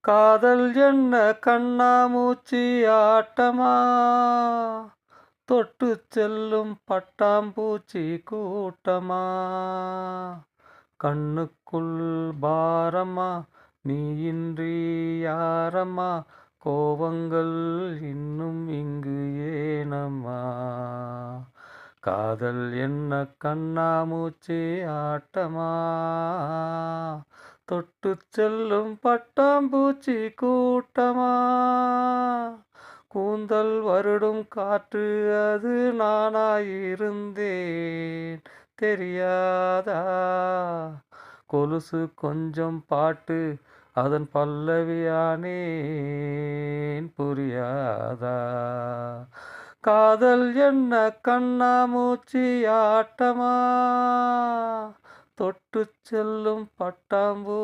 காதல் என்ன கண்ணாமூச்சி ஆட்டமா, தொட்டு செல்லும் பட்டாம்பூச்சி கூட்டமா, கண்ணுக்குள் பாரமா, நீ இன்றி யாரம்மா, கோபங்கள் இன்னும் இங்கு ஏனம்மா, காதல் என்ன கண்ணாமூச்சி ஆட்டமா, தொட்டு செல்லும் பட்டாம்பூச்சி கூட்டமா, கூந்தல் வருடும் காற்று அது நானாயிருந்தேன் தெரியாதா, கொலுசு கொஞ்சம் பாட்டு அதன் பல்லவியானேன் புரியாதா, காதல் என்ன கண்ணாமூச்சி ஆட்டமா, தொட்டு செல்லும் பட்டாம்பூ